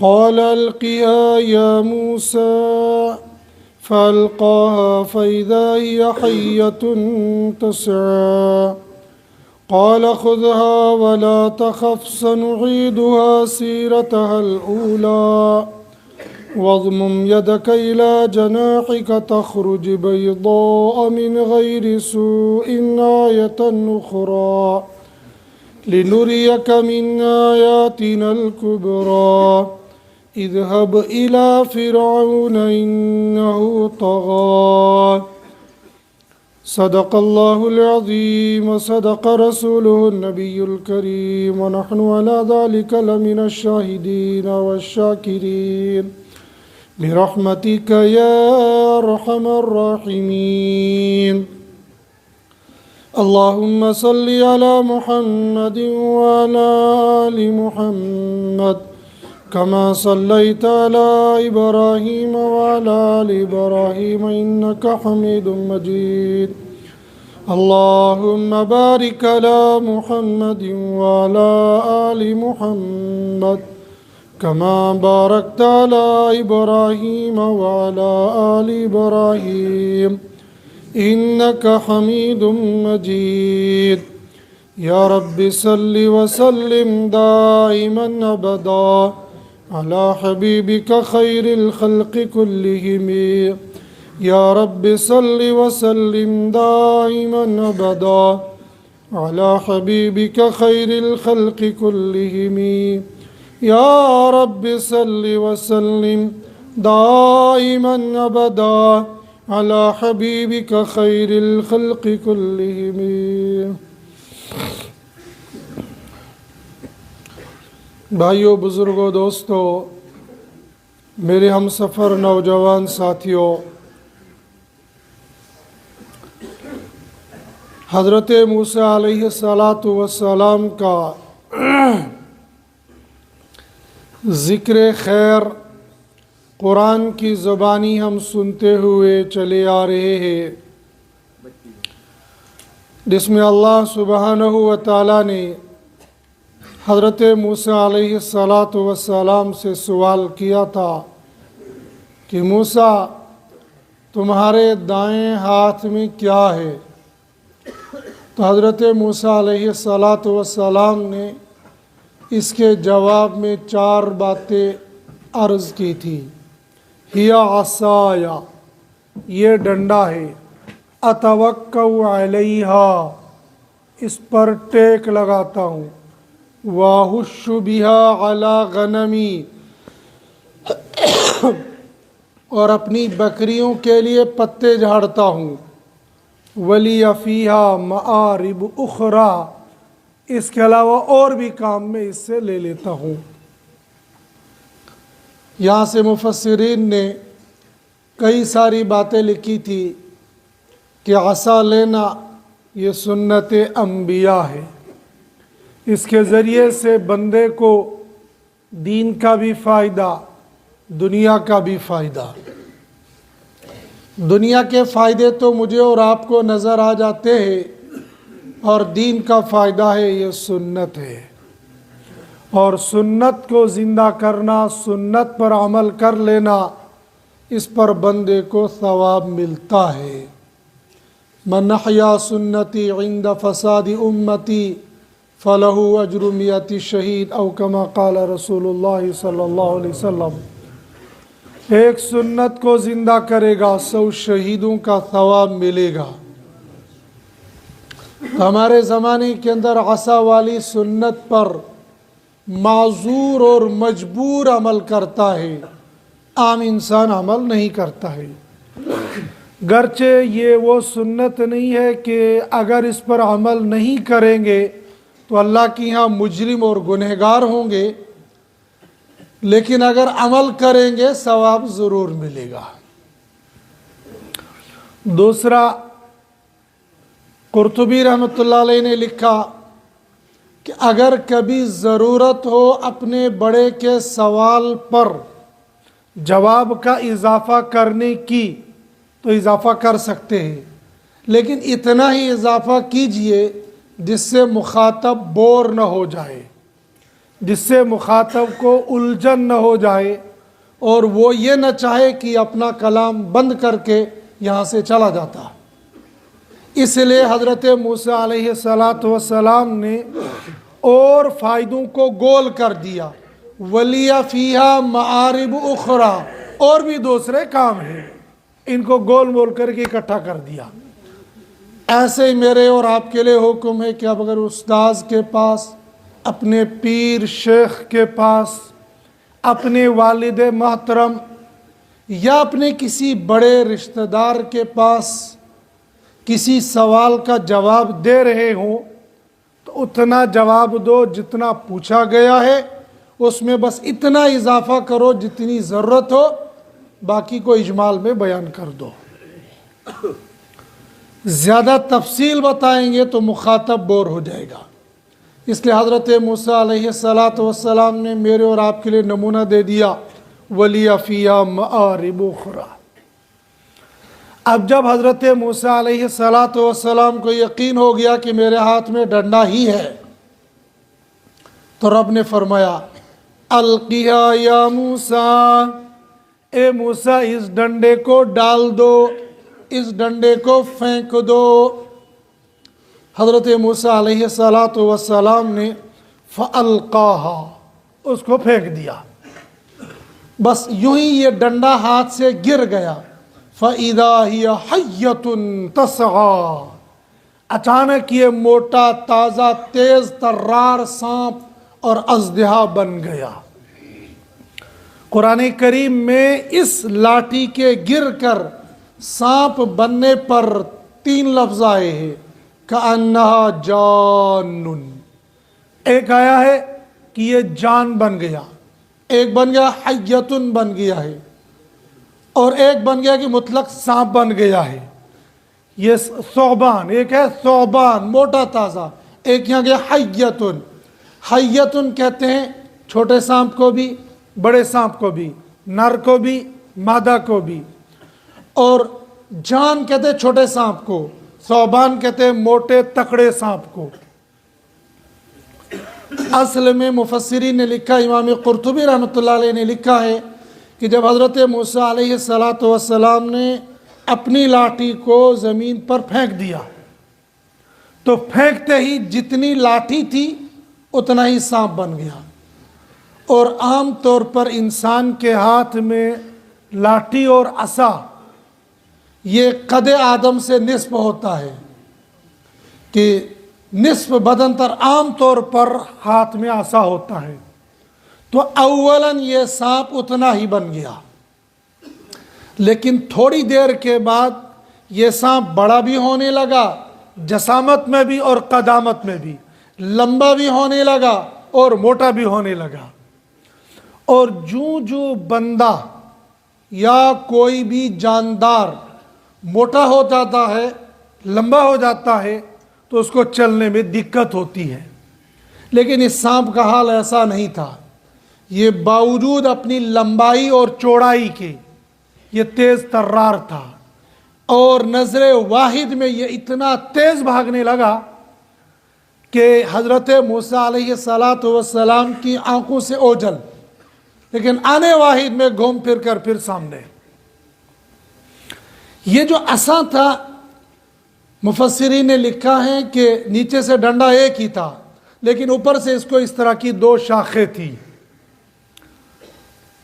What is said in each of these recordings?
قال ألقها يا موسى فألقاها فإذا هي حية تسعى قال خذها ولا تخف سنعيدها سيرتها الأولى واضمم يدك إلى جناحك تخرج بيضاء من غير سوء آية أخرى لنريك من آياتنا الكبرى اذهب إلى فرعون إنه طغى صدق الله العظيم وصدق رسوله النبي الكريم ونحن على ذلك لمن الشاهدين والشاكرين برحمتك يا أرحم الراحمين اللهم صل على محمد وعلى آل محمد كما صليت على إبراهيم وعلى آل إبراهيم إنك حميد مجيد اللهم بارك على محمد وعلى آل محمد كما باركت على إبراهيم وعلى آل إبراهيم إنك حميد مجيد يا رب صل وسلم دائما أبدا على حبيبك خير الخلق كلهم يا رب صل وسلم دائما أبدا على حبيبك خير الخلق كلهم يا رب صل وسلم دائما أبدا على حبيبك خير الخلق كلهم بھائیو، بزرگوں، دوستو، میرے ہم سفر نوجوان ساتھیوں، حضرت موسیٰ علیہ السلام کا ذکر خیر قرآن کی زبانی ہم سنتے ہوئے چلے آ رہے ہیں، جس میں اللہ سبحانہ و تعالیٰ نے حضرت موسیٰ علیہ السلام سے سوال کیا تھا کہ موسیٰ، تمہارے دائیں ہاتھ میں کیا ہے؟ تو حضرت موسیٰ علیہ السلام نے اس کے جواب میں 4 باتیں عرض کی تھی۔ ہی عصایا، یہ ڈنڈا ہے، اتوکؤ علیہا، اس پر ٹیک لگاتا ہوں، واہش بہا علی غنمی، اور اپنی بکریوں کے لیے پتے جھاڑتا ہوں، ولی فیہا مآرب اخری، اس کے علاوہ اور بھی کام میں اس سے لے لیتا ہوں۔ یہاں سے مفسرین نے کئی ساری باتیں لکھی تھی کہ عصا لینا یہ سنت انبیاء ہے، اس کے ذریعے سے بندے کو دین کا بھی فائدہ، دنیا کا بھی فائدہ۔ دنیا کے فائدے تو مجھے اور آپ کو نظر آ جاتے ہیں، اور دین کا فائدہ ہے یہ سنت ہے، اور سنت کو زندہ کرنا، سنت پر عمل کر لینا، اس پر بندے کو ثواب ملتا ہے۔ من احیا سنتی عند فساد امتی فلہ اجر 100 شہید، او کما قال رسول اللہ صلی اللہ علیہ وسلم۔ ایک سنت کو زندہ کرے گا، 100 شہیدوں کا ثواب ملے گا۔ ہمارے زمانے کے اندر عصا والی سنت پر معذور اور مجبور عمل کرتا ہے، عام انسان عمل نہیں کرتا ہے۔ گرچہ یہ وہ سنت نہیں ہے کہ اگر اس پر عمل نہیں کریں گے تو اللہ کے یہاں مجرم اور گنہگار ہوں گے، لیکن اگر عمل کریں گے ثواب ضرور ملے گا۔ دوسرا، قرطبی رحمۃ اللہ علیہ نے لکھا کہ اگر کبھی ضرورت ہو اپنے بڑے کے سوال پر جواب کا اضافہ کرنے کی تو اضافہ کر سکتے ہیں، لیکن اتنا ہی اضافہ کیجئے جس سے مخاطب بور نہ ہو جائے۔ جس سے مخاطب کو الجھن نہ ہو جائے اور وہ یہ نہ چاہے کہ اپنا کلام بند کر کے یہاں سے چلا جاتا۔ اس لیے حضرت موسیٰ علیہ السلام نے اور فائدوں کو گول کر دیا، وَلِيَ فِيهَا مَآرِبُ أُخْرَى، اور بھی دوسرے کام ہیں، ان کو گول مول کر کے اکٹھا کر دیا۔ ایسے ہی میرے اور آپ کے لیے حکم ہے کہ اب اگر استاذ کے پاس، اپنے پیر شیخ کے پاس، اپنے والد محترم یا اپنے کسی بڑے رشتہ دار کے پاس کسی سوال کا جواب دے رہے ہوں تو اتنا جواب دو جتنا پوچھا گیا ہے، اس میں بس اتنا اضافہ کرو جتنی ضرورت ہو، باقی کو اجمال میں بیان کر دو۔ زیادہ تفصیل بتائیں گے تو مخاطب بور ہو جائے گا۔ اس لیے حضرت موسیٰ علیہ السلام نے میرے اور آپ کے لیے نمونہ دے دیا، وَلِيَ فِيهَا مَآرِبُ أُخْرَى۔ اب جب حضرت موسیٰ علیہ السلام کو یقین ہو گیا کہ میرے ہاتھ میں ڈنڈا ہی ہے، تو رب نے فرمایا القیہا یا موسیٰ، اے موسیٰ اس ڈنڈے کو ڈال دو، اس ڈنڈے کو پھینک دو۔ حضرت موسیٰ علیہ السلام نے فَأَلْقَاهَا، اس کو پھینک دیا۔ بس یوں ہی یہ ڈنڈا ہاتھ سے گر گیا، فَإِذَا هِيَ حَيَّةٌ تَسْعَىٰ، اچانک یہ موٹا تازہ تیز ترار سانپ اور اژدہا بن گیا۔ قرآن کریم میں اس لاٹھی کے گر کر سانپ بننے پر 3 لفظ آئے ہیں، کَأَنَّهَا جَانٌ، ایک آیا ہے کہ یہ جان بن گیا، ایک بن گیا حیتن بن گیا ہے، اور ایک بن گیا کہ مطلق سانپ بن گیا ہے۔ یہ ثعبان، ایک ہے ثعبان موٹا تازہ، ایک یہاں گیا حیتن۔ حیتن کہتے ہیں چھوٹے سانپ کو بھی، بڑے سانپ کو بھی، نر کو بھی، مادہ کو بھی، اور جان کہتے ہیں چھوٹے سانپ کو، ثعبان کہتے ہیں موٹے تکڑے سانپ کو۔ اصل میں مفسرین نے لکھا، امام قرطبی رحمۃ اللہ علیہ نے لکھا ہے کہ جب حضرت موسیٰ علیہ السلام نے اپنی لاٹھی کو زمین پر پھینک دیا تو پھینکتے ہی جتنی لاٹھی تھی اتنا ہی سانپ بن گیا۔ اور عام طور پر انسان کے ہاتھ میں لاٹھی اور عصا یہ قد آدم سے نصف ہوتا ہے، کہ نصف بدن تر عام طور پر ہاتھ میں عصا ہوتا ہے، تو اولاً یہ سانپ اتنا ہی بن گیا، لیکن تھوڑی دیر کے بعد یہ سانپ بڑا بھی ہونے لگا، جسامت میں بھی اور قدامت میں بھی، لمبا بھی ہونے لگا اور موٹا بھی ہونے لگا۔ اور جو بندہ یا کوئی بھی جاندار موٹا ہو جاتا ہے، لمبا ہو جاتا ہے، تو اس کو چلنے میں دقت ہوتی ہے، لیکن اس سانپ کا حال ایسا نہیں تھا۔ یہ باوجود اپنی لمبائی اور چوڑائی کے یہ تیز ترار تھا، اور نظر واحد میں یہ اتنا تیز بھاگنے لگا کہ حضرت موسیٰ علیہ السلام کی آنکھوں سے اوجھل، لیکن آنے واحد میں گھوم پھر کر پھر سامنے۔ یہ جو عصا تھا، مفسرین نے لکھا ہے کہ نیچے سے ڈنڈا ایک ہی تھا، لیکن اوپر سے اس کو اس طرح کی 2 شاخیں تھی۔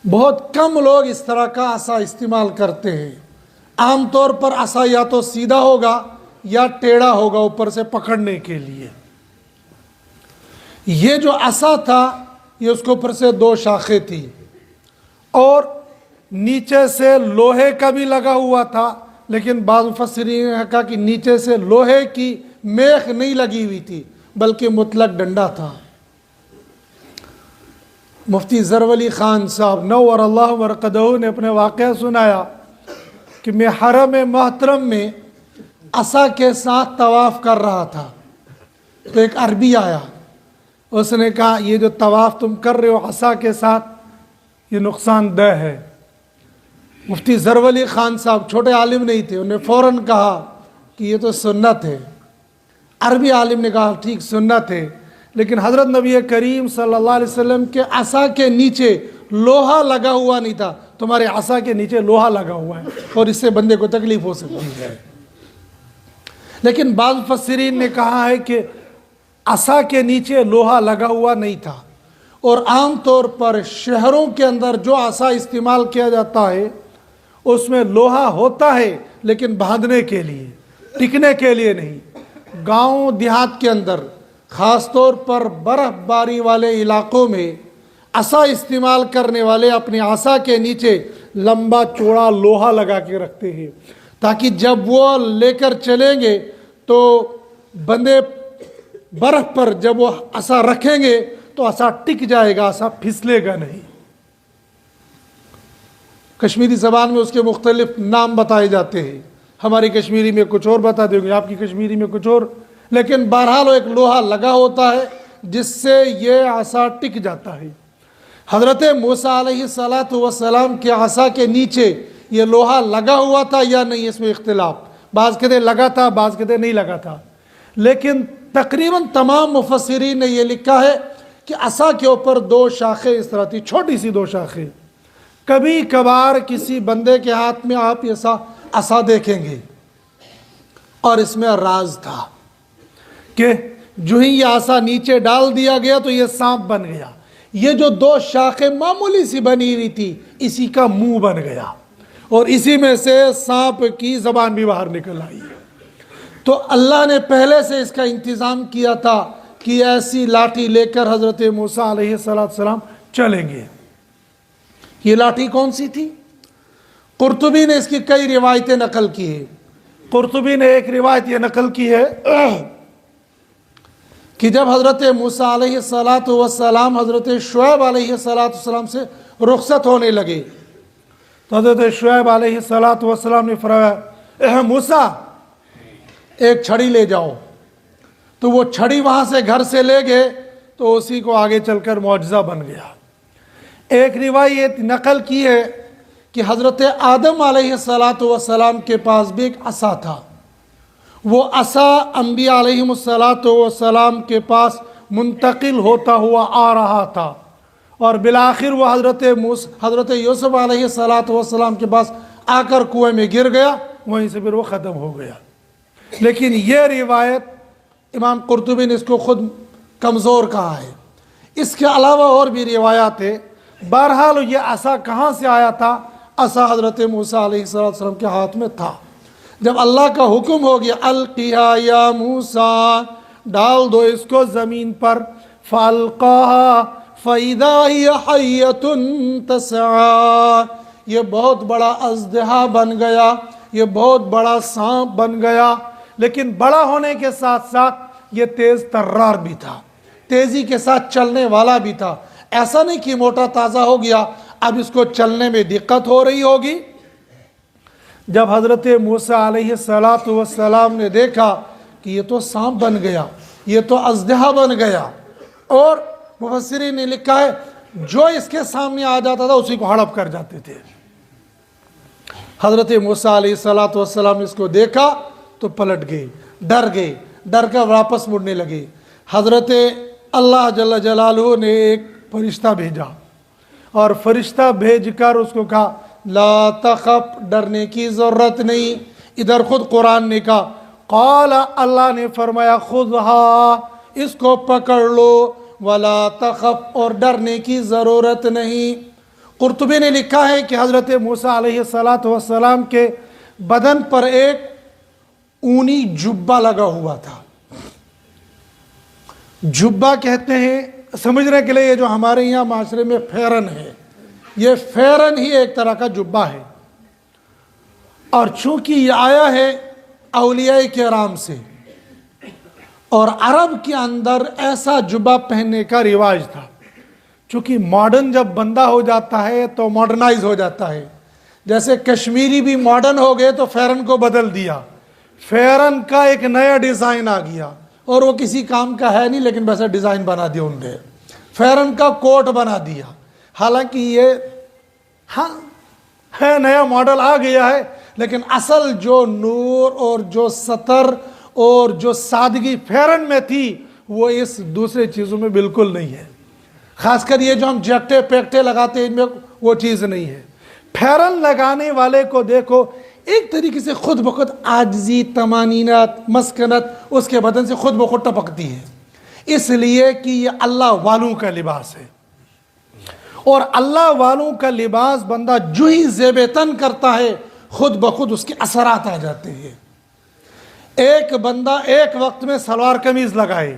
بہت کم لوگ اس طرح کا عصا استعمال کرتے ہیں۔ عام طور پر عصا یا تو سیدھا ہوگا یا ٹیڑھا ہوگا اوپر سے پکڑنے کے لیے۔ یہ جو عصا تھا یہ اس کے اوپر سے 2 شاخیں تھی، اور نیچے سے لوہے کا بھی لگا ہوا تھا، لیکن بعض مفسرین نے کہا کہ نیچے سے لوہے کی میخ نہیں لگی ہوئی تھی بلکہ مطلق ڈنڈا تھا۔ مفتی ظفر خان صاحب نور اللہ مرقدہ نے اپنے واقعہ سنایا کہ میں حرم محترم میں عصا کے ساتھ طواف کر رہا تھا، تو ایک عربی آیا، اس نے کہا یہ جو طواف تم کر رہے ہو عصا کے ساتھ یہ نقصان دہ ہے۔ مفتی ظفر خان صاحب چھوٹے عالم نہیں تھے، انہوں نے فوراً کہا کہ یہ تو سنت ہے۔ عربی عالم نے کہا ٹھیک سنت ہے، لیکن حضرت نبی کریم صلی اللہ علیہ وسلم کے عصا کے نیچے لوہا لگا ہوا نہیں تھا. تمہارے عصا کے نیچے لوہا لگا ہوا ہے اور اس سے بندے کو تکلیف ہو سکتی ہے. لیکن بعض مفسرین نے کہا ہے کہ عصا کے نیچے لوہا لگا ہوا نہیں تھا. اور عام طور پر شہروں کے اندر جو عصا استعمال کیا جاتا ہے اس میں لوہا ہوتا ہے لیکن باندھنے کے لیے، ٹکنے کے لیے نہیں. گاؤں دیہات کے اندر خاص طور پر برف باری والے علاقوں میں عصا استعمال کرنے والے اپنے عصا کے نیچے لمبا چوڑا لوہا لگا کے رکھتے ہیں تاکہ جب وہ لے کر چلیں گے تو بندے برف پر جب وہ عصا رکھیں گے تو عصا ٹک جائے گا، عصا پھسلے گا نہیں. کشمیری زبان میں اس کے مختلف نام بتائے جاتے ہیں. ہماری کشمیری میں کچھ اور بتا دیں گے، آپ کی کشمیری میں کچھ اور. لیکن بہرحال ایک لوہا لگا ہوتا ہے جس سے یہ عصا ٹک جاتا ہے. حضرت موسیٰ علیہ السلام کے عصا کے نیچے یہ لوہا لگا ہوا تھا یا نہیں، اس میں اختلاف. بعض کہتے لگا تھا، بعض کہتے نہیں لگا تھا. لیکن تقریباً تمام مفسرین نے یہ لکھا ہے کہ عصا کے اوپر دو شاخیں اس طرح تھی، چھوٹی سی دو شاخیں. کبھی کبھار کسی بندے کے ہاتھ میں آپ ایسا عصا دیکھیں گے اور اس میں راز تھا کہ جو ہی یہ عصا نیچے ڈال دیا گیا تو یہ سانپ بن گیا. یہ جو دو شاخیں معمولی سی بنی ہوئی تھی اسی کا منہ بن گیا اور اسی میں سے سانپ کی زبان بھی باہر نکل آئی. تو اللہ نے پہلے سے اس کا انتظام کیا تھا کہ ایسی لاٹھی لے کر حضرت موسیٰ علیہ السلام چلیں گے. یہ لاٹھی کون سی تھی؟ قرطبی نے اس کی کئی روایتیں نقل کی ہیں. قرطبی نے ایک روایت یہ نقل کی ہے کہ جب حضرت موسیٰ علیہ السلام حضرت شعیب علیہ السلام سے رخصت ہونے لگے تو حضرت شعیب علیہ السلام نے فرمایا اے موسیٰ ایک چھڑی لے جاؤ. تو وہ چھڑی وہاں سے گھر سے لے گئے تو اسی کو آگے چل کر معجزہ بن گیا. ایک روایت نقل کی ہے کہ حضرت آدم علیہ السلام کے پاس بھی ایک عصا تھا. وہ عصا انبیاء علیہ السلام کے پاس منتقل ہوتا ہوا آ رہا تھا اور بالآخر وہ حضرت یوسف علیہ السلام کے پاس آ کر کنویں میں گر گیا، وہیں سے پھر وہ ختم ہو گیا. لیکن یہ روایت امام قرطبی نے اس کو خود کمزور کہا ہے. اس کے علاوہ اور بھی روایات ہیں. بہرحال یہ عصا کہاں سے آیا تھا؟ عصا حضرت موسیٰ علیہ السلام کے ہاتھ میں تھا. جب اللہ کا حکم ہو گیا القیہا یا موسیٰ، ڈال دو اس کو زمین پر، فالقاہا فَإِذَا هِيَ حَيَّةٌ تَسْعَىٰ، یہ بہت بڑا اژدہا بن گیا، یہ بہت بڑا سانپ بن گیا. لیکن بڑا ہونے کے ساتھ ساتھ یہ تیز ترار بھی تھا، تیزی کے ساتھ چلنے والا بھی تھا. ایسا نہیں کہ موٹا تازہ ہو گیا اب اس کو چلنے میں دقت ہو رہی ہوگی. جب حضرت موسیٰ علیہ السلام نے دیکھا کہ یہ تو سانپ بن گیا، یہ تو اژدہا بن گیا، اور مفسرین نے لکھا ہے جو اس کے سامنے آ جاتا تھا اسی کو ہڑپ کر جاتے تھے. حضرت موسیٰ علیہ السلام نے اس کو دیکھا تو پلٹ گئے، ڈر کر واپس مڑنے لگے. حضرت اللہ جل جلالہ نے ایک فرشتہ بھیجا اور فرشتہ بھیج کر اس کو کہا لا تخف، ڈرنے کی ضرورت نہیں. ادھر خود قرآن نے کہا قال، اللہ نے فرمایا خذھا، اس کو پکڑ لو، ولا تخف، اور ڈرنے کی ضرورت نہیں. قرطبی نے لکھا ہے کہ حضرت موسیٰ علیہ السلام کے بدن پر ایک اونی جبہ لگا ہوا تھا. جبہ کہتے ہیں سمجھنے کے لیے یہ جو ہمارے یہاں معاشرے میں فیرن ہے، یہ فیرن ہی ایک طرح کا جبہ ہے. اور چونکہ یہ آیا ہے اولیاء کرام سے، اور عرب کے اندر ایسا جبہ پہننے کا رواج تھا. چونکہ ماڈرن جب بندہ ہو جاتا ہے تو ماڈرنائز ہو جاتا ہے. جیسے کشمیری بھی ماڈرن ہو گئے تو فیرن کو بدل دیا، فیرن کا ایک نیا ڈیزائن آ گیا اور وہ کسی کام کا ہے نہیں لیکن ویسا ڈیزائن بنا دیا انہوں نے، فیرن کا کوٹ بنا دیا. حالانکہ یہ ہاں ہے نیا ماڈل آ گیا ہے، لیکن اصل جو نور اور جو ستر اور جو سادگی فیرن میں تھی وہ اس دوسرے چیزوں میں بالکل نہیں ہے. خاص کر یہ جو ہم جیکٹے پیکٹے لگاتے ہیں ان میں وہ چیز نہیں ہے. پھیرن لگانے والے کو دیکھو ایک طریقے سے خود بخود عاجزی، طمانینت، مسکنت اس کے بدن سے خود بخود ٹپکتی ہے، اس لیے کہ یہ اللہ والوں کا لباس ہے. اور اللہ والوں کا لباس بندہ جو ہی زیب تن کرتا ہے خود بخود اس کے اثرات آ جاتے ہیں. ایک بندہ ایک وقت میں سلوار قمیض لگائے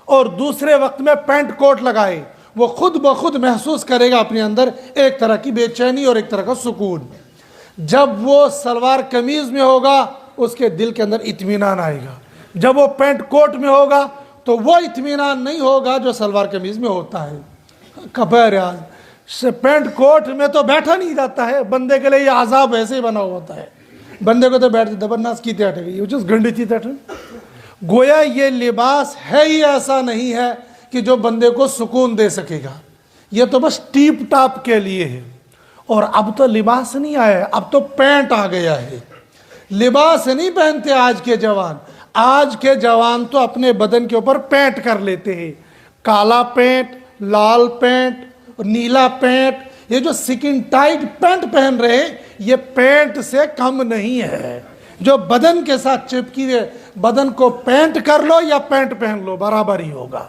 اور دوسرے وقت میں پینٹ کوٹ لگائے، وہ خود بخود محسوس کرے گا اپنے اندر ایک طرح کی بے چینی اور ایک طرح کا سکون. جب وہ سلوار قمیض میں ہوگا اس کے دل کے اندر اطمینان آئے گا. جب وہ پینٹ کوٹ میں ہوگا تو وہ اطمینان نہیں ہوگا جو سلوار قمیض میں ہوتا ہے. کبیر یار پینٹ کوٹ میں تو بیٹھا نہیں جاتا ہے، بندے کے لیے یہ عذاب ایسے ہی بنا ہوتا ہے. بندے کو تو بیٹھ دبرناس کی تیٹے گئی وہ چیز گنڈی تھی تیٹے. گویا یہ لباس ہے ہی ایسا نہیں ہے کہ جو بندے کو سکون دے سکے گا، یہ تو بس ٹیپ ٹاپ کے لیے ہے. اور اب تو لباس نہیں آیا ہے، اب تو پینٹ آ گیا ہے. لباس نہیں پہنتے آج کے جوان. آج کے جوان تو اپنے بدن کے اوپر پینٹ کر لیتے ہیں. کالا پینٹ، لال پینٹ، نیلا پینٹ. یہ جو سکن ٹائٹ پینٹ پہن رہے ہیں یہ پینٹ سے کم نہیں ہے. جو بدن کے ساتھ چپکی ہوئے بدن کو پینٹ کر لو یا پینٹ پہن لو برابر ہی ہوگا.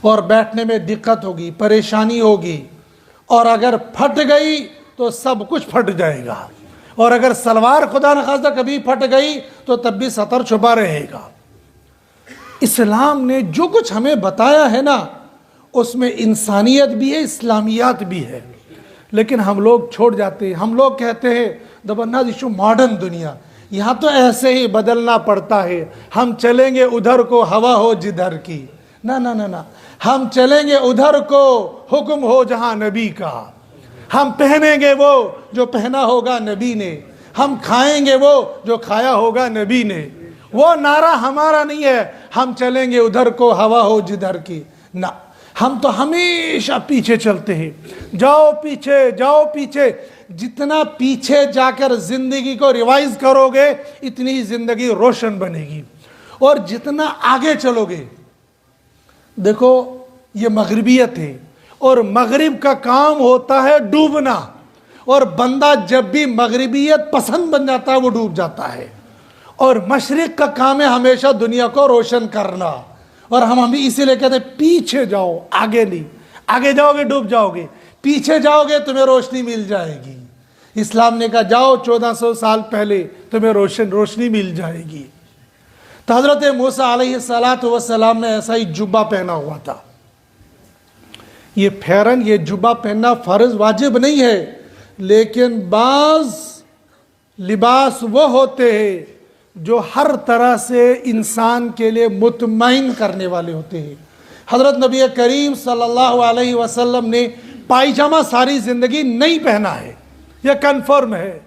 اور بیٹھنے میں دقت ہوگی، پریشانی ہوگی، اور اگر پھٹ گئی تو سب کچھ پھٹ جائے گا. اور اگر سلوار خدا نخواستہ کبھی پھٹ گئی تو تب بھی سطر چھپا رہے گا. اسلام نے جو کچھ ہمیں بتایا ہے نا اس میں انسانیت بھی ہے، اسلامیات بھی ہے، لیکن ہم لوگ چھوڑ جاتے ہیں. ہم لوگ کہتے ہیں دبنا دیشو ماڈرن دنیا، یہاں تو ایسے ہی بدلنا پڑتا ہے، ہم چلیں گے ادھر کو ہوا ہو جدھر کی. نہ نہ نہ نہ، ہم چلیں گے ادھر کو حکم ہو جہاں نبی کا. ہم پہنیں گے وہ جو پہنا ہوگا نبی نے، ہم کھائیں گے وہ جو کھایا ہوگا نبی نے. وہ نعرہ ہمارا نہیں ہے ہم چلیں گے ادھر کو ہوا ہو جدھر کی. نہ، ہم تو ہمیشہ پیچھے چلتے ہیں. جاؤ پیچھے، جاؤ پیچھے. جتنا پیچھے جا کر زندگی کو ریوائز کرو گے اتنی زندگی روشن بنے گی. اور جتنا آگے چلو گے، دیکھو یہ مغربیت ہے اور مغرب کا کام ہوتا ہے ڈوبنا. اور بندہ جب بھی مغربیت پسند بن جاتا ہے وہ ڈوب جاتا ہے. اور مشرق کا کام ہے ہمیشہ دنیا کو روشن کرنا. اور ہم اسی لیے کہتے ہیں پیچھے جاؤ، آگے نہیں. آگے جاؤ گے ڈوب جاؤ گے، پیچھے جاؤ گے تمہیں روشنی مل جائے گی. اسلام نے کہا جاؤ 1400 سال پہلے تمہیں روشنی مل جائے گی. تو حضرت موسیٰ علیہ السلام نے ایسا ہی جبہ پہنا ہوا تھا. یہ پھیرن، یہ جبہ پہننا فرض واجب نہیں ہے، لیکن بعض لباس وہ ہوتے ہیں جو ہر طرح سے انسان کے لیے مطمئن کرنے والے ہوتے ہیں. حضرت نبی کریم صلی اللہ علیہ وسلم نے پائجامہ ساری زندگی نہیں پہنا ہے، یہ کنفرم ہے.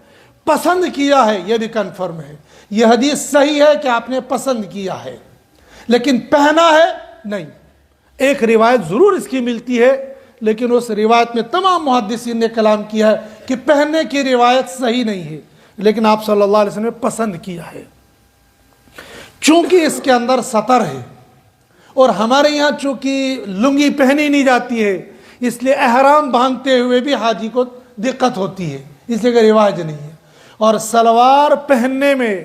پسند کیا ہے، یہ بھی کنفرم ہے. یہ حدیث صحیح ہے کہ آپ نے پسند کیا ہے، لیکن پہنا ہے نہیں. ایک روایت ضرور اس کی ملتی ہے، لیکن اس روایت میں تمام محدثین نے کلام کیا ہے کہ پہننے کی روایت صحیح نہیں ہے، لیکن آپ صلی اللہ علیہ وسلم نے پسند کیا ہے. چونکہ اس کے اندر سطر ہے، اور ہمارے یہاں چونکہ لنگی پہنی نہیں جاتی ہے اس لیے احرام باندھتے ہوئے بھی حاجی کو دقت ہوتی ہے، اس لیے کہ رواج نہیں ہے. اور سلوار پہننے میں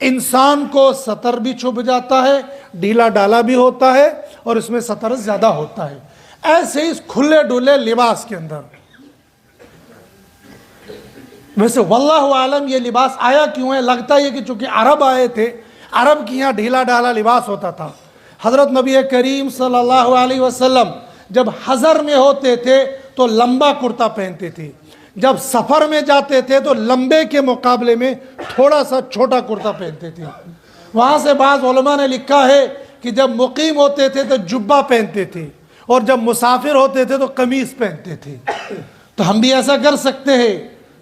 انسان کو سطر بھی چھپ جاتا ہے، ڈھیلا ڈالا بھی ہوتا ہے، اور اس میں سطر زیادہ ہوتا ہے. ایسے ہی اس کھلے ڈولے لباس کے اندر ویسے واللہ عالم یہ لباس آیا کیوں ہے؟ لگتا ہے کہ چونکہ عرب آئے تھے، عرب کی یہاں ڈھیلا ڈالا لباس ہوتا تھا. حضرت نبی کریم صلی اللہ علیہ وسلم جب حضر میں ہوتے تھے تو لمبا کرتا پہنتے تھے، جب سفر میں جاتے تھے تو لمبے کے مقابلے میں تھوڑا سا چھوٹا کرتا پہنتے تھے. وہاں سے بعض علماء نے لکھا ہے کہ جب مقیم ہوتے تھے تو جبہ پہنتے تھے، اور جب مسافر ہوتے تھے تو قمیص پہنتے تھے. تو ہم بھی ایسا کر سکتے ہیں.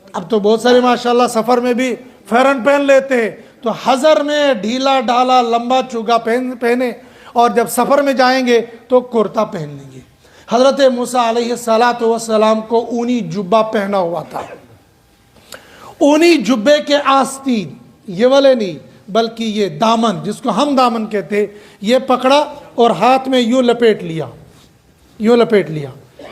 اب تو بہت سارے ماشاءاللہ سفر میں بھی فیرن پہن لیتے ہیں، تو حضر میں ڈھیلا ڈالا لمبا چوگا پہنے، اور جب سفر میں جائیں گے تو کرتا پہن لیں گے. حضرت موسیٰ علیہ السلام کو اونی جبہ پہنا ہوا تھا. اونی جبے کے آستین یہ والے نہیں، بلکہ یہ دامن جس کو ہم دامن کہتے ہیں، یہ پکڑا اور ہاتھ میں یوں لپیٹ لیا، یوں لپیٹ لیا،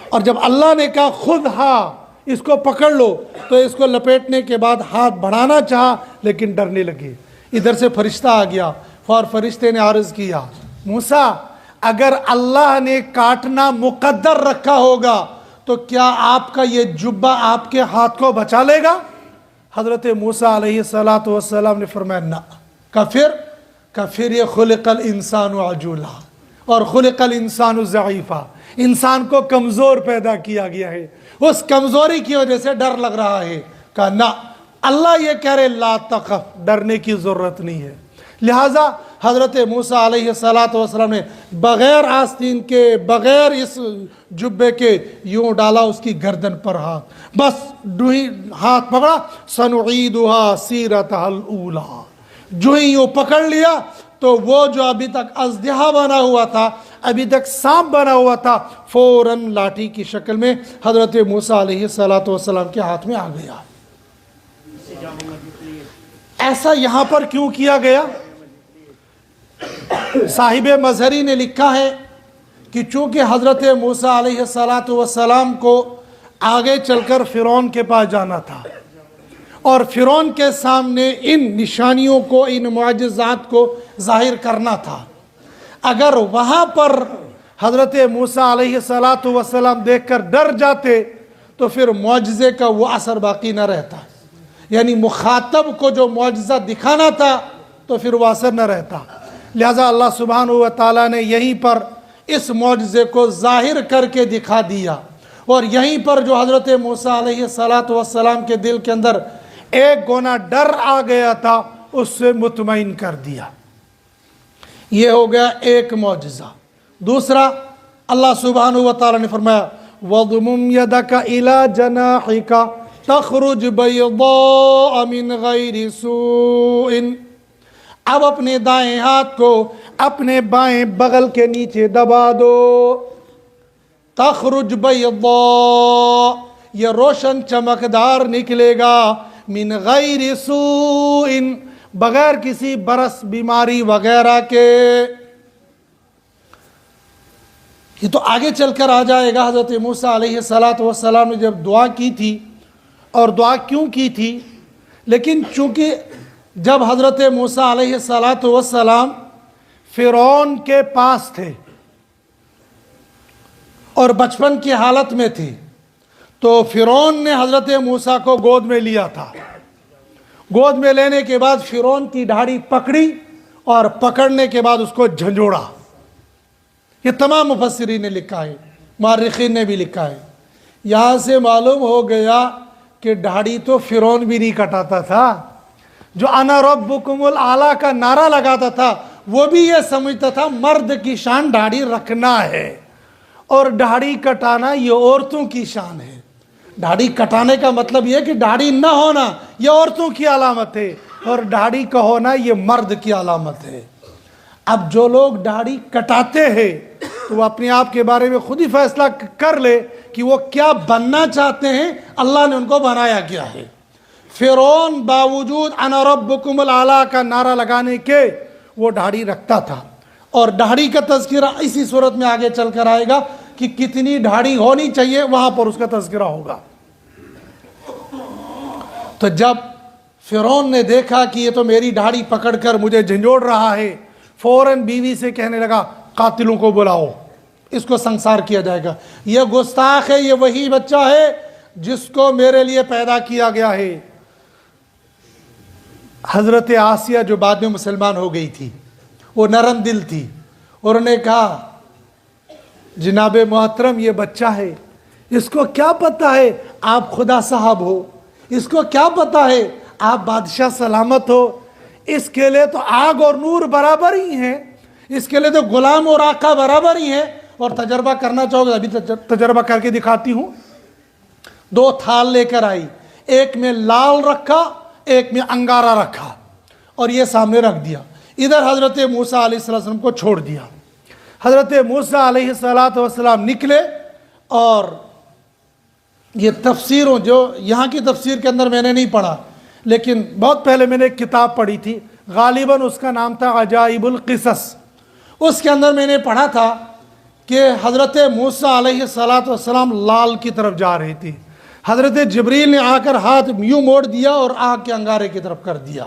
اور جب اللہ نے کہا خود ہاں اس کو پکڑ لو، تو اس کو لپیٹنے کے بعد ہاتھ بڑھانا چاہا لیکن ڈرنے لگے۔ ادھر سے فرشتہ آ گیا اور فرشتے نے عرض کیا موسیٰ اگر اللہ نے کاٹنا مقدر رکھا ہوگا تو کیا آپ کا یہ جبہ آپ کے ہاتھ کو بچا لے گا؟ حضرت موسیٰ علیہ السلام نے فرمایا نہ، کافر یہ خلق الانسان عجولا، اور خلق الانسان ضعیفا، انسان کو کمزور پیدا کیا گیا ہے، اس کمزوری کی وجہ سے ڈر لگ رہا ہے۔ کہا نہ، اللہ یہ کہہ رہے لا تخف، ڈرنے کی ضرورت نہیں ہے۔ لہٰذا حضرت موسیٰ علیہ السلام نے بغیر آستین کے، بغیر اس جبے کے یوں ڈالا اس کی گردن پر ہاتھ، بس ہاتھ پکڑا، سنعیدها سیرتها الاولی، جو ہی یوں پکڑ لیا تو وہ جو ابھی تک اژدہا بنا ہوا تھا، ابھی تک سانپ بنا ہوا تھا، فوراً لاٹھی کی شکل میں حضرت موسیٰ علیہ السلام کے ہاتھ میں آ گیا۔ ایسا یہاں پر کیوں کیا گیا؟ صاحب مظہری نے لکھا ہے کہ چونکہ حضرت موسیٰ علیہ السلام کو آگے چل کر فرعون کے پاس جانا تھا، اور فرعون کے سامنے ان نشانیوں کو، ان معجزات کو ظاہر کرنا تھا، اگر وہاں پر حضرت موسیٰ علیہ السلام دیکھ کر ڈر جاتے تو پھر معجزے کا وہ اثر باقی نہ رہتا، یعنی مخاطب کو جو معجزہ دکھانا تھا تو پھر وہ اثر نہ رہتا۔ لہٰذا اللہ سبحانہ و تعالیٰ نے یہیں پر اس معجزے کو ظاہر کر کے دکھا دیا، اور یہیں پر جو حضرت موسیٰ علیہ السلام کے دل کے اندر ایک گونا ڈر آ گیا تھا اس سے مطمئن کر دیا۔ یہ ہو گیا ایک معجزہ۔ دوسرا، اللہ سبحانہ و تعالیٰ نے فرمایا وَضْمُمْ يَدَكَ إِلَى جَنَاحِكَ تَخْرُجْ بَيْضَاءَ مِنْ غَيْرِ سُوءٍ، اب اپنے دائیں ہاتھ کو اپنے بائیں بغل کے نیچے دبا دو، تخرج بیضاء، یہ روشن چمکدار نکلے گا، من غیر سوء، بغیر کسی برس بیماری وغیرہ کے۔ یہ تو آگے چل کر آ جائے گا۔ حضرت موسیٰ علیہ السلام نے جب دعا کی تھی، اور دعا کیوں کی تھی، لیکن چونکہ جب حضرت موسیٰ علیہ السلام فرعون کے پاس تھے اور بچپن کی حالت میں تھے، تو فرعون نے حضرت موسیٰ کو گود میں لیا تھا۔ گود میں لینے کے بعد فرعون کی داڑھی پکڑی، اور پکڑنے کے بعد اس کو جھنجھوڑا۔ یہ تمام مفسرین نے لکھا ہے، مورخین نے بھی لکھا ہے۔ یہاں سے معلوم ہو گیا کہ داڑھی تو فرعون بھی نہیں کٹاتا تھا، جو انا ربکم الاعلیٰ کا نعرہ لگاتا تھا وہ بھی یہ سمجھتا تھا مرد کی شان داڑھی رکھنا ہے، اور داڑھی کٹانا یہ عورتوں کی شان ہے۔ داڑھی کٹانے کا مطلب یہ کہ داڑھی نہ ہونا یہ عورتوں کی علامت ہے، اور داڑھی کا ہونا یہ مرد کی علامت ہے۔ اب جو لوگ داڑھی کٹاتے ہیں تو وہ اپنے آپ کے بارے میں خود ہی فیصلہ کر لے کہ وہ کیا بننا چاہتے ہیں، اللہ نے ان کو بنایا کیا ہے۔ فرعون باوجود انا ربکم الاعلیٰ کا نعرہ لگانے کے وہ داڑھی رکھتا تھا، اور داڑھی کا تذکرہ اسی صورت میں آگے چل کر آئے گا کہ کتنی داڑھی ہونی چاہیے، وہاں پر اس کا تذکرہ ہوگا۔ تو جب فرعون نے دیکھا کہ یہ تو میری داڑھی پکڑ کر مجھے جھنجھوڑ رہا ہے، فوراً بیوی سے کہنے لگا قاتلوں کو بلاؤ، اس کو سنسار کیا جائے گا، یہ گستاخ ہے، یہ وہی بچہ ہے جس کو میرے لیے پیدا کیا گیا ہے۔ حضرت آسیہ جو بعد میں مسلمان ہو گئی تھی، وہ نرم دل تھی، اور انہوں نے کہا جناب محترم یہ بچہ ہے، اس کو کیا پتہ ہے آپ خدا صاحب ہو، اس کو کیا پتہ ہے آپ بادشاہ سلامت ہو، اس کے لیے تو آگ اور نور برابر ہی ہیں، اس کے لیے تو غلام اور آقا برابر ہی ہیں، اور تجربہ کرنا چاہو گے ابھی تجربہ کر کے دکھاتی ہوں۔ 2 تھال لے کر آئی، ایک میں لال رکھا، ایک میں انگارہ رکھا، اور یہ سامنے رکھ دیا۔ ادھر حضرت موسیٰ علیہ السلام کو چھوڑ دیا۔ حضرت موسیٰ علیہ السلام نکلے، اور یہ تفسیروں جو یہاں کی تفسیر کے اندر میں نے نہیں پڑھا، لیکن بہت پہلے میں نے ایک کتاب پڑھی تھی، غالباً اس کا نام تھا عجائب القصص۔ اس کے اندر میں نے پڑھا تھا کہ حضرت موسیٰ علیہ السلام لال کی طرف جا رہی تھی، حضرت جبریل نے آ کر ہاتھ یوں موڑ دیا اور آگ کے انگارے کی طرف کر دیا،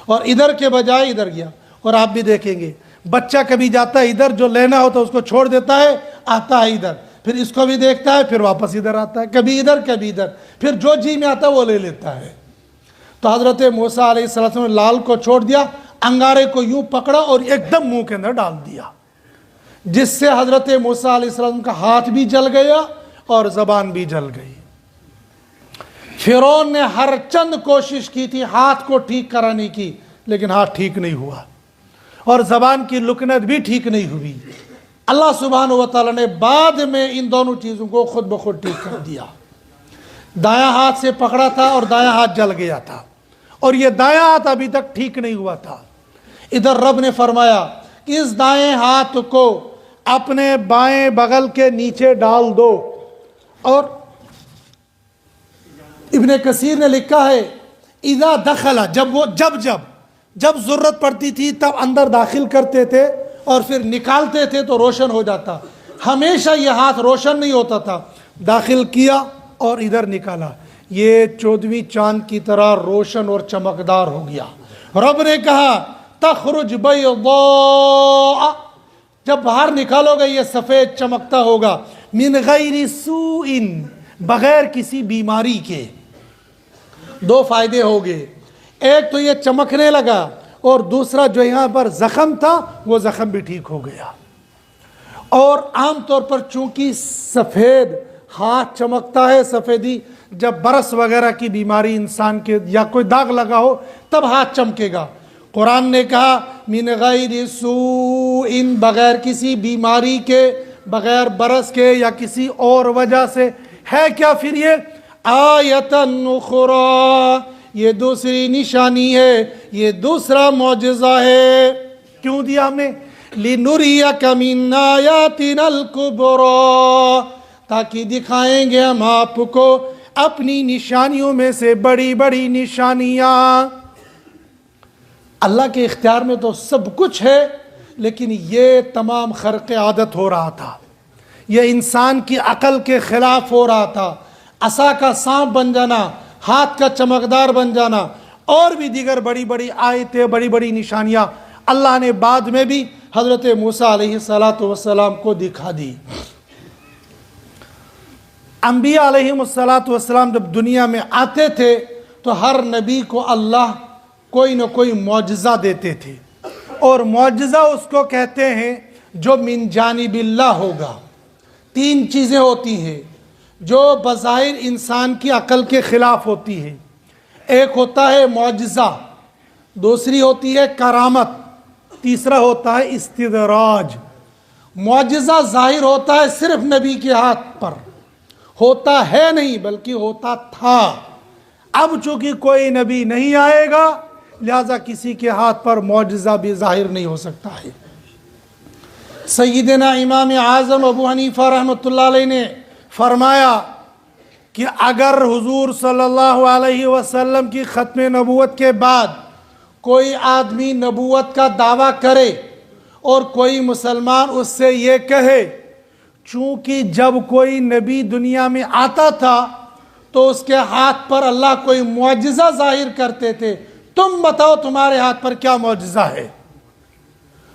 اور ادھر کے بجائے ادھر گیا۔ اور آپ بھی دیکھیں گے بچہ کبھی جاتا ہے ادھر، جو لینا ہوتا ہے اس کو چھوڑ دیتا ہے، آتا ہے ادھر، پھر اس کو بھی دیکھتا ہے، پھر واپس ادھر آتا ہے، کبھی ادھر کبھی ادھر، پھر جو جی میں آتا ہے وہ لے لیتا ہے۔ تو حضرت موسیٰ علیہ السلام نے لال کو چھوڑ دیا، انگارے کو یوں پکڑا اور ایک دم منہ کے اندر ڈال دیا، جس سے حضرت موسیٰ علیہ السلام کا ہاتھ بھی جل گیا اور زبان بھی جل گئی۔ فرعون نے ہر چند کوشش کی تھی ہاتھ کو ٹھیک کرانے کی، لیکن ہاتھ ٹھیک نہیں ہوا اور زبان کی لکنت بھی ٹھیک نہیں ہوئی۔ اللہ سبحانہ و تعالیٰ نے بعد میں ان دونوں چیزوں کو خود بخود ٹھیک کر دیا۔ دایاں ہاتھ سے پکڑا تھا اور دایاں ہاتھ جل گیا تھا، اور یہ دایاں ہاتھ ابھی تک ٹھیک نہیں ہوا تھا۔ ادھر رب نے فرمایا کہ اس دائیں ہاتھ کو اپنے بائیں بغل کے نیچے ڈال دو، اور ابن کثیر نے لکھا ہے اذا دخل، جب ضرورت پڑتی تھی تب اندر داخل کرتے تھے اور پھر نکالتے تھے تو روشن ہو جاتا، ہمیشہ یہ ہاتھ روشن نہیں ہوتا تھا، داخل کیا اور ادھر نکالا، یہ 14ویں چاند کی طرح روشن اور چمکدار ہو گیا۔ رب نے کہا تخرج بیضاء، جب باہر نکالو گے یہ سفید چمکتا ہوگا، من غیر سوء، بغیر کسی بیماری کے۔ دو فائدے ہو گئے، ایک تو یہ چمکنے لگا، اور دوسرا جو یہاں پر زخم تھا وہ زخم بھی ٹھیک ہو گیا۔ اور عام طور پر چونکہ سفید ہاتھ چمکتا ہے، سفیدی جب برس وغیرہ کی بیماری انسان کے یا کوئی داغ لگا ہو تب ہاتھ چمکے گا۔ قرآن نے کہا من غیر سوء، بغیر کسی بیماری کے، بغیر برس کے یا کسی اور وجہ سے۔ ہے کیا پھر یہ آیتن اخری، یہ دوسری نشانی ہے، یہ دوسرا معجزہ ہے۔ کیوں دیا ہم نے؟ لِنُرِيَكَ مِنْ آیَاتِنَا الْكُبْرَى، تاکہ دکھائیں گے ہم آپ کو اپنی نشانیوں میں سے بڑی بڑی نشانیاں۔ اللہ کے اختیار میں تو سب کچھ ہے، لیکن یہ تمام خرق عادت ہو رہا تھا، یہ انسان کی عقل کے خلاف ہو رہا تھا۔ عصا کا سانپ بن جانا، ہاتھ کا چمکدار بن جانا، اور بھی دیگر بڑی بڑی آیتیں، بڑی بڑی نشانیاں اللہ نے بعد میں بھی حضرت موسیٰ علیہ السلام کو دکھا دی۔ انبیاء علیہ السلام جب دنیا میں آتے تھے تو ہر نبی کو اللہ کوئی نہ کوئی معجزہ دیتے تھے، اور معجزہ اس کو کہتے ہیں جو من جانب اللہ ہوگا۔ تین چیزیں ہوتی ہیں جو بظاہر انسان کی عقل کے خلاف ہوتی ہے۔ ایک ہوتا ہے معجزہ، دوسری ہوتی ہے کرامت، تیسرا ہوتا ہے استدراج۔ معجزہ ظاہر ہوتا ہے صرف نبی کے ہاتھ پر، ہوتا ہے نہیں بلکہ ہوتا تھا۔ اب چونکہ کوئی نبی نہیں آئے گا لہذا کسی کے ہاتھ پر معجزہ بھی ظاہر نہیں ہو سکتا ہے۔ سیدنا امام اعظم ابو حنیفہ رحمۃ اللہ علیہ نے فرمایا کہ اگر حضور صلی اللہ علیہ وسلم کی ختم نبوت کے بعد کوئی آدمی نبوت کا دعویٰ کرے اور کوئی مسلمان اس سے یہ کہے چونکہ جب کوئی نبی دنیا میں آتا تھا تو اس کے ہاتھ پر اللہ کوئی معجزہ ظاہر کرتے تھے، تم بتاؤ تمہارے ہاتھ پر کیا معجزہ ہے؟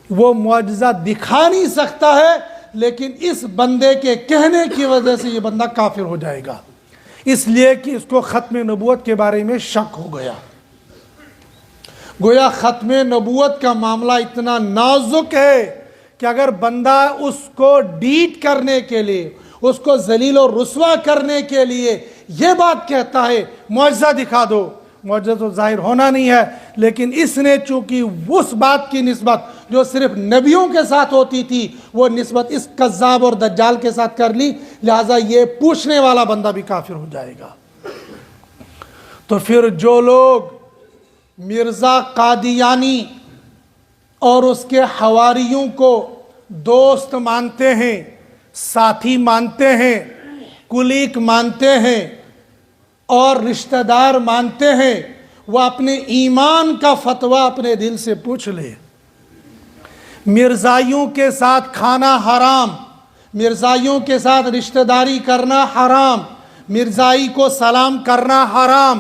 وہ معجزہ دکھا نہیں سکتا ہے، لیکن اس بندے کے کہنے کی وجہ سے یہ بندہ کافر ہو جائے گا، اس لیے کہ اس کو ختم نبوت کے بارے میں شک ہو گیا۔ گویا ختم نبوت کا معاملہ اتنا نازک ہے کہ اگر بندہ اس کو ڈیٹ کرنے کے لیے، اس کو ذلیل و رسوا کرنے کے لیے یہ بات کہتا ہے معجزہ دکھا دو، معجزہ تو ظاہر ہونا نہیں ہے، لیکن اس نے چونکہ اس بات کی نسبت جو صرف نبیوں کے ساتھ ہوتی تھی وہ نسبت اس کذاب اور دجال کے ساتھ کر لی، لہٰذا یہ پوچھنے والا بندہ بھی کافر ہو جائے گا۔ تو پھر جو لوگ مرزا قادیانی اور اس کے حواریوں کو دوست مانتے ہیں، ساتھی مانتے ہیں، کلیگ مانتے ہیں اور رشتہ دار مانتے ہیں، وہ اپنے ایمان کا فتویٰ اپنے دل سے پوچھ لے۔ مرزائیوں کے ساتھ کھانا حرام، مرزائیوں کے ساتھ رشتہ داری کرنا حرام، مرزائی کو سلام کرنا حرام،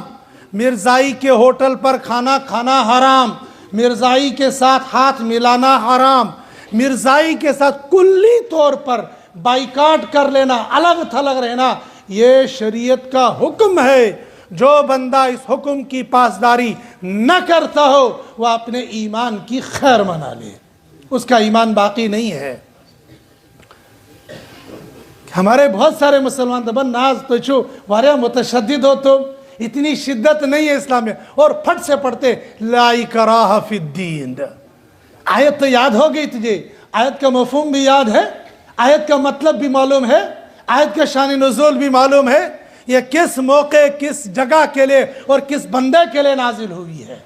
مرزائی کے ہوٹل پر کھانا کھانا حرام، مرزائی کے ساتھ ہاتھ ملانا حرام، مرزائی کے ساتھ کلی طور پر بائیکاٹ کر لینا، الگ تھلگ رہنا، یہ شریعت کا حکم ہے۔ جو بندہ اس حکم کی پاسداری نہ کرتا ہو وہ اپنے ایمان کی خیر منا لے، اس کا ایمان باقی نہیں ہے۔ ہمارے بہت سارے مسلمان دبن ناز پچھو واریا متشدد ہو، تو اتنی شدت نہیں ہے اسلام میں، اور پھٹ سے پڑھتے لا اکراہ فی الدین۔ آیت تو یاد ہو گئی تجھے، آیت کا مفہوم بھی یاد ہے، آیت کا مطلب بھی معلوم ہے، آیت کا شان نزول بھی معلوم ہے، یہ کس موقع کس جگہ کے لیے اور کس بندے کے لیے نازل ہوئی ہے۔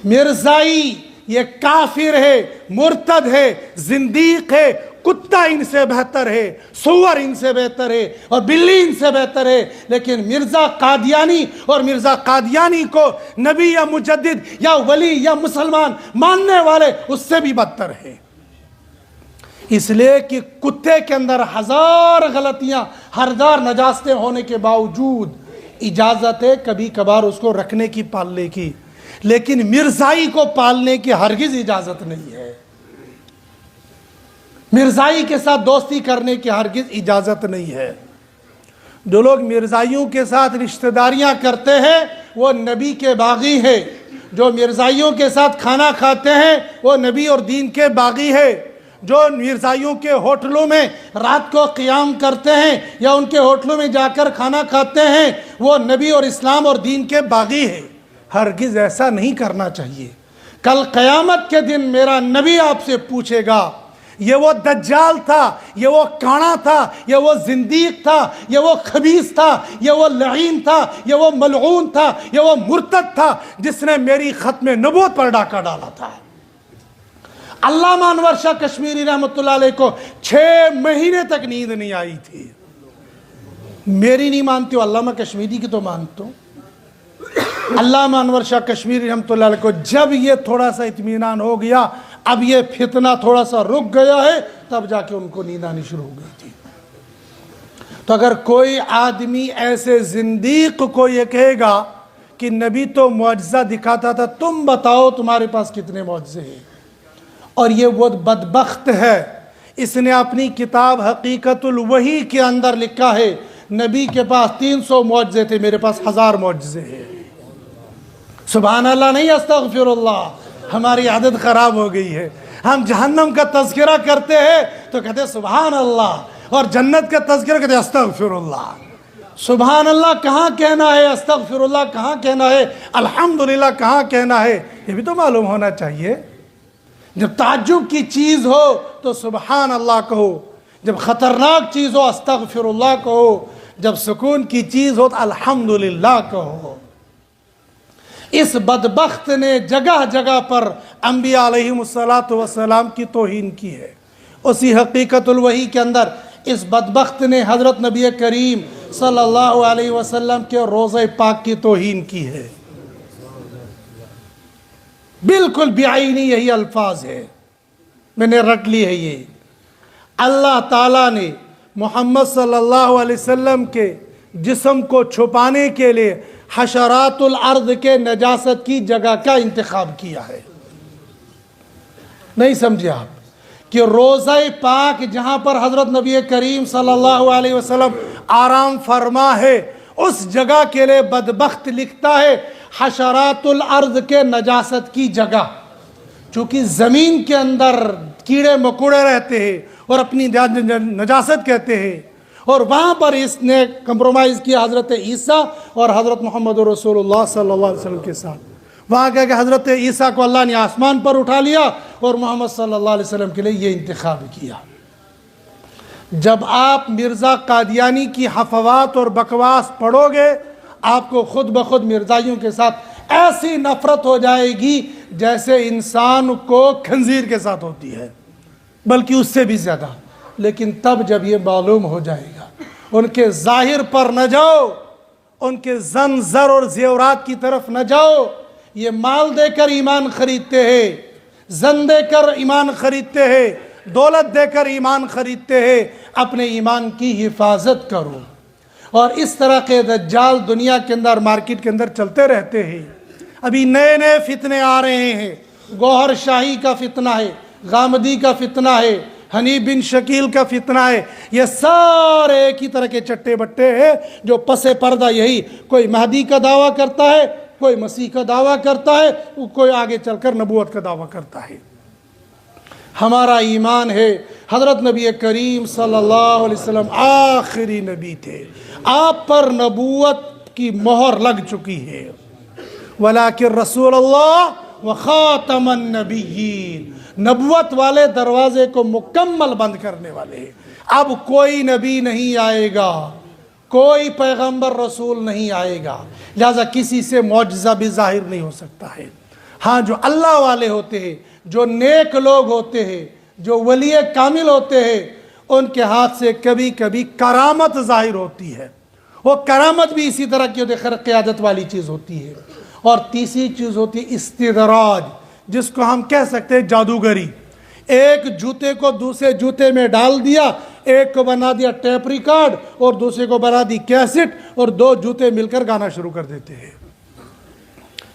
مرزائی یہ کافر ہے، مرتد ہے، زندیق ہے، کتا ان سے بہتر ہے، سور ان سے بہتر ہے، اور بلی ان سے بہتر ہے، لیکن مرزا قادیانی اور مرزا قادیانی کو نبی یا مجدد یا ولی یا مسلمان ماننے والے اس سے بھی بدتر ہے۔ اس لیے کہ کتے کے اندر ہزار غلطیاں، ہزار نجاستیں ہونے کے باوجود اجازت ہے کبھی کبھار اس کو رکھنے کی، پالنے کی، لیکن مرزائی کو پالنے کی ہرگز اجازت نہیں ہے، مرزائی کے ساتھ دوستی کرنے کی ہرگز اجازت نہیں ہے۔ جو لوگ مرزائیوں کے ساتھ رشتہ داریاں کرتے ہیں وہ نبی کے باغی ہیں، جو مرزائیوں کے ساتھ کھانا کھاتے ہیں وہ نبی اور دین کے باغی ہیں، جو مرزائیوں کے ہوٹلوں میں رات کو قیام کرتے ہیں یا ان کے ہوٹلوں میں جا کر کھانا کھاتے ہیں وہ نبی اور اسلام اور دین کے باغی ہیں۔ ہرگز ایسا نہیں کرنا چاہیے۔ کل قیامت کے دن میرا نبی آپ سے پوچھے گا، یہ وہ دجال تھا، یہ وہ کانا تھا، یہ وہ زندیق تھا، یہ وہ خبیث تھا، یہ وہ لعین تھا، یہ وہ ملعون تھا، یہ وہ مرتد تھا جس نے میری ختم نبوت پر ڈاکہ ڈالا تھا۔ علامہ انور شاہ کشمیری رحمۃ اللہ علیہ کو 6 مہینے تک نیند نہیں آئی تھی۔ میری نہیں مانتے ہو، علامہ کشمیری کی تو مانتا ہوں۔ علامہ انور شاہ کشمیری رحمۃ اللہ علیہ کو جب یہ تھوڑا سا اطمینان ہو گیا، اب یہ فتنہ تھوڑا سا رک گیا ہے، تب جا کے ان کو نیند آنی شروع ہو گئی تھی۔ تو اگر کوئی آدمی ایسے زندیق کو یہ کہے گا کہ نبی تو معجزہ دکھاتا تھا، تم بتاؤ تمہارے پاس کتنے معجزے ہیں، اور یہ وہ بدبخت ہے، اس نے اپنی کتاب حقیقت الوحی کے اندر لکھا ہے نبی کے پاس 300 معجزے تھے، میرے پاس 1000 معجزے ہیں۔ سبحان اللہ نہیں، استغفر اللہ، ہماری عادت خراب ہو گئی ہے۔ ہم جہنم کا تذکرہ کرتے ہیں تو کہتے ہیں سبحان اللہ، اور جنت کا تذکرہ کہتے ہیں استغفر اللہ۔ سبحان اللہ کہاں کہنا ہے، استغفر اللہ کہاں کہنا ہے، الحمدللہ کہاں کہنا ہے، یہ بھی تو معلوم ہونا چاہیے۔ جب تعجب کی چیز ہو تو سبحان اللہ کہو، جب خطرناک چیز ہو استغفر اللہ کہو، جب سکون کی چیز ہو تو الحمدللہ کہو۔ اس بدبخت نے جگہ جگہ پر انبیاء علیہم السلام کی توہین کی ہے۔ اسی حقیقت الوحی کے اندر اس بدبخت نے حضرت نبی کریم صلی اللہ علیہ وسلم کے روضہ پاک کی توہین کی ہے۔ بالکل بعینی یہی الفاظ ہے، میں نے رٹ لی ہے۔ یہ اللہ تعالیٰ نے محمد صلی اللہ علیہ وسلم کے جسم کو چھپانے کے لیے حشرات الارض کے نجاست کی جگہ کا انتخاب کیا ہے۔ نہیں سمجھے آپ کہ روضہ پاک جہاں پر حضرت نبی کریم صلی اللہ علیہ وسلم آرام فرما ہے، اس جگہ کے لیے بدبخت لکھتا ہے حشرات الارض کے نجاست کی جگہ، چونکہ زمین کے اندر کیڑے مکوڑے رہتے ہیں اور اپنی نجاست کہتے ہیں، اور وہاں پر اس نے کمپرومائز کیا حضرت عیسیٰ اور حضرت محمد رسول اللہ صلی اللہ علیہ وسلم کے ساتھ۔ وہاں کہا کہ حضرت عیسیٰ کو اللہ نے آسمان پر اٹھا لیا اور محمد صلی اللہ علیہ وسلم کے لیے یہ انتخاب کیا۔ جب آپ مرزا قادیانی کی حفوات اور بکواس پڑھو گے، آپ کو خود بخود مرزائیوں کے ساتھ ایسی نفرت ہو جائے گی جیسے انسان کو خنزیر کے ساتھ ہوتی ہے، بلکہ اس سے بھی زیادہ۔ لیکن تب جب یہ معلوم ہو جائے گا، ان کے ظاہر پر نہ جاؤ، ان کے زن زر اور زیورات کی طرف نہ جاؤ، یہ مال دے کر ایمان خریدتے ہیں، زن دے کر ایمان خریدتے ہیں، دولت دے کر ایمان خریدتے ہیں، اپنے ایمان کی حفاظت کرو۔ اور اس طرح کے دجال دنیا کے اندر مارکیٹ کے اندر چلتے رہتے ہیں۔ ابھی نئے نئے فتنے آ رہے ہیں، گوہر شاہی کا فتنہ ہے، غامدی کا فتنہ ہے، حنیف بن شکیل کا فتنہ ہے، یہ سارے ایک ہی طرح کے چٹے بٹے ہیں جو پس پردہ یہی کوئی مہدی کا دعویٰ کرتا ہے، کوئی مسیح کا دعویٰ کرتا ہے، کوئی آگے چل کر نبوت کا دعویٰ کرتا ہے۔ ہمارا ایمان ہے حضرت نبی کریم صلی اللہ علیہ وسلم آخری نبی تھے، آپ پر نبوت کی مہر لگ چکی ہے۔ ولیکن رسول اللہ وخاتم النبیین، نبوت والے دروازے کو مکمل بند کرنے والے ہیں۔ اب کوئی نبی نہیں آئے گا، کوئی پیغمبر رسول نہیں آئے گا، لہذا کسی سے معجزہ بھی ظاہر نہیں ہو سکتا ہے۔ ہاں جو اللہ والے ہوتے ہیں، جو نیک لوگ ہوتے ہیں، جو ولی کامل ہوتے ہیں، ان کے ہاتھ سے کبھی کبھی کرامت ظاہر ہوتی ہے۔ وہ کرامت بھی اسی طرح کی ہوتی ہے، خرق قیادت والی چیز ہوتی ہے۔ اور تیسری چیز ہوتی ہے استدراج، جس کو ہم کہہ سکتے ہیں جادوگری۔ ایک جوتے کو دوسرے جوتے میں ڈال دیا، ایک کو بنا دیا ٹیپ ریکارڈ اور دوسرے کو بنا دی کیسٹ، اور دو جوتے مل کر گانا شروع کر دیتے ہیں۔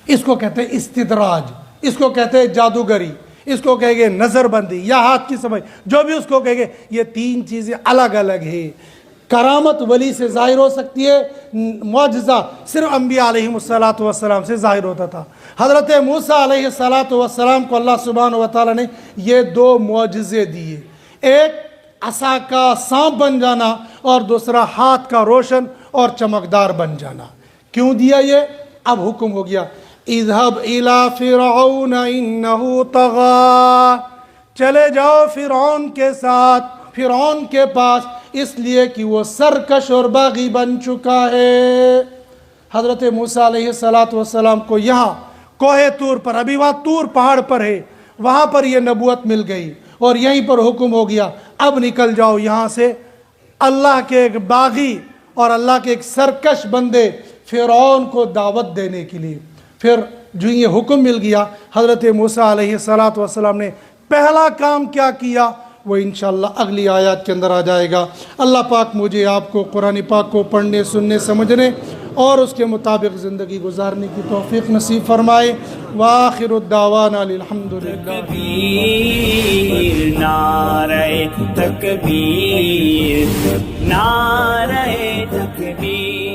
اس کو کہتے ہیں استدراج، اس کو کہتے ہیں جادوگری، اس کو کہیں گے نظر بندی یا ہاتھ کی سمجھ، جو بھی اس کو کہیں گے۔ یہ تین چیزیں الگ الگ ہیں۔ کرامت ولی سے ظاہر ہو سکتی ہے، معجزہ صرف انبیاء علیہم السلام سے ظاہر ہوتا تھا۔ حضرت موسیٰ علیہ السلام کو اللہ سبحانہ وتعالیٰ نے یہ دو معجزے دیے، ایک عصا کا سانپ بن جانا اور دوسرا ہاتھ کا روشن اور چمکدار بن جانا۔ کیوں دیا یہ؟ اب حکم ہو گیا اذهب الى فرعون انه طغى، چلے جاؤ فرعون کے ساتھ، فرعون کے پاس، اس لیے کہ وہ سرکش اور باغی بن چکا ہے۔ حضرت موسیٰ علیہ السلام کو یہاں کوہ طور پر، ابھی وہاں طور پہاڑ پر ہے، وہاں پر یہ نبوت مل گئی اور یہیں پر حکم ہو گیا اب نکل جاؤ یہاں سے۔ اللہ کے ایک باغی اور اللہ کے ایک سرکش بندے فرعون کو دعوت دینے کے لیے۔ پھر جو یہ حکم مل گیا، حضرت موسیٰ علیہ السلام نے پہلا کام کیا کیا وہ انشاءاللہ اگلی آیات کے اندر آ جائے گا۔ اللہ پاک مجھے آپ کو قرآن پاک کو پڑھنے، سننے، سمجھنے اور اس کے مطابق زندگی گزارنے کی توفیق نصیب فرمائے۔ وآخر الدعوانا الحمدللہ۔ تکبیر، نعرہ تکبیر، نعرہ تکبیر۔